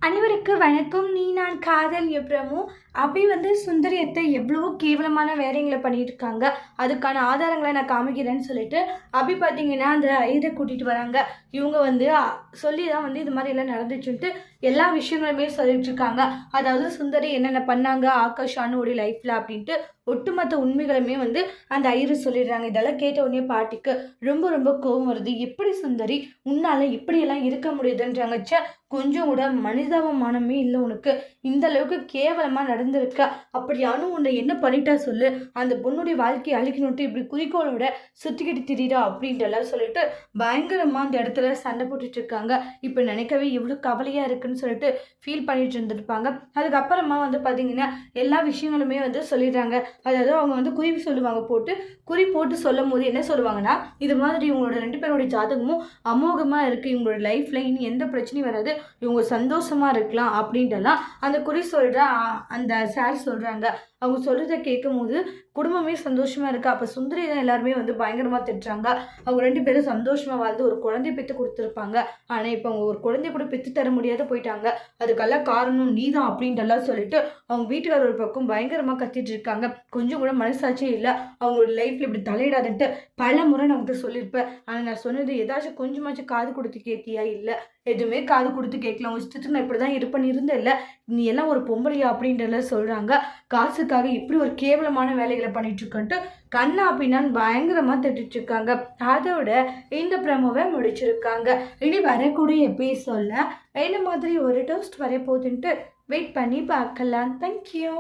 அனைவருக்கு வணக்கம். நீ நான் காதல் எப்ரமோ அபி சுந்தரியத்தை எவ்வளவோ கேவலமான வேலைங்களை பண்ணிட்டு இருக்காங்க. அதுக்கான ஆதாரங்களை நான் காமிக்கிறேன்னு சொல்லிட்டு அபி பார்த்தீங்கன்னா அந்த ஐயரை கூட்டிகிட்டு வராங்க. இவங்க சொல்லி தான் இது மாதிரி எல்லாம் நடந்துச்சுன்ட்டு எல்லா விஷயங்களுமே சொல்லிட்டு இருக்காங்க. அதாவது சுந்தரி என்னென்ன பண்ணாங்க ஆகாஷ் அனுவோடைய லைஃப்பில் அப்படின்ட்டு ஒட்டுமொத்த உண்மைகளுமே அந்த ஐயரு சொல்லிடுறாங்க. இதெல்லாம் கேட்ட உடனே பாட்டிக்கு ரொம்ப ரொம்ப கோபம் வருது. எப்படி சுந்தரி உன்னால் இப்படியெல்லாம் இருக்க முடியுதுன்றாங்க. கொஞ்சம் கூட மனிதாபமானமே இல்லை உனக்கு, இந்த அளவுக்கு கேவலமாக நடந்திருக்க. அப்படி அனு உன்னை என்ன பண்ணிட்டா சொல்லு, அந்த பொண்ணுடைய வாழ்க்கையை அழிக்கணுன்ட்டு இப்படி குறிக்கோளோட சுற்றிக்கிட்டு திரிடா அப்படின்ட்டு எல்லாம் சொல்லிட்டு பயங்கரமாக அந்த இடத்துல சண்டை போட்டுட்டு இருக்காங்க. இப்போ நினைக்கவே எவ்வளோ கவலையாக இருக்குன்னு சொல்லிட்டு ஃபீல் பண்ணிட்டு இருந்திருப்பாங்க. அதுக்கப்புறமா பார்த்தீங்கன்னா எல்லா விஷயங்களுமே சொல்லிடுறாங்க. அதாவது அவங்க குறி சொல்லுவாங்க. குறி போட்டு சொல்லும் போது என்ன சொல்லுவாங்கன்னா, இது மாதிரி இவங்களோட 2 பேருடைய ஜாதகமும் அமோகமாக இருக்குது, இவங்களோட லைஃப்பில் இனி எந்த பிரச்சனையும் வராது, இவங்க சந்தோஷமா இருக்கலாம் அப்படின்ட்டுலாம் அந்த குறி சொல்கிற அந்த சார் சொல்கிறாங்க. அவங்க சொல்கிறத கேட்கும் போது குடும்பமே சந்தோஷமாக இருக்குது. அப்போ சுந்தரி தான் எல்லாருமே பயங்கரமாக திட்டுறாங்க. அவங்க 2 பேரும் சந்தோஷமாக வாழ்ந்து ஒரு குழந்தை பெற்று கொடுத்துருப்பாங்க. ஆனால் இப்போ அவங்க ஒரு குழந்தைய கூட பெற்று தர முடியாத போயிட்டாங்க. அதுக்கெல்லாம் காரணம் நீ தான் அப்படின்ட்டுலாம் சொல்லிட்டு அவங்க வீட்டுக்கார ஒரு பக்கம் பயங்கரமாக கத்திட்டு இருக்காங்க. கொஞ்சம் கூட மனசாட்சியே இல்லை. அவங்களோட லைஃப்பில் இப்படி தலையிடாதுன்ட்டு பல முறை நமக்கு சொல்லியிருப்பேன். ஆனால் நான் சொன்னது ஏதாச்சும் கொஞ்சமாச்சும் காது கொடுத்து கேட்டியா? இல்லை, எதுவுமே காது கொடுத்து கேட்கல. உங்கள் இஷ்டத்துக்கு நான் இப்படி தான் இருப்பேன்னு இருந்தேன்ல, நீ எல்லாம் ஒரு பொம்பளையா அப்படின்றலாம் சொல்கிறாங்க. காசுக்காக இப்படி ஒரு கேவலமான வேலைகளை பண்ணிட்டு இருக்கன்ட்டு கண்ணா அப்படின்னான்னு பயங்கரமாக திட்டுட்டு இருக்காங்க. அதோட இந்த ப்ரமோவை முடிச்சிருக்காங்க. இனி வரக்கூடிய எபிசோட்ல என்ன மாதிரி ஒரு டோஸ்ட் வர போகுதுன்ட்டு வெயிட் பண்ணி பார்க்கலாம். தேங்க்யூ.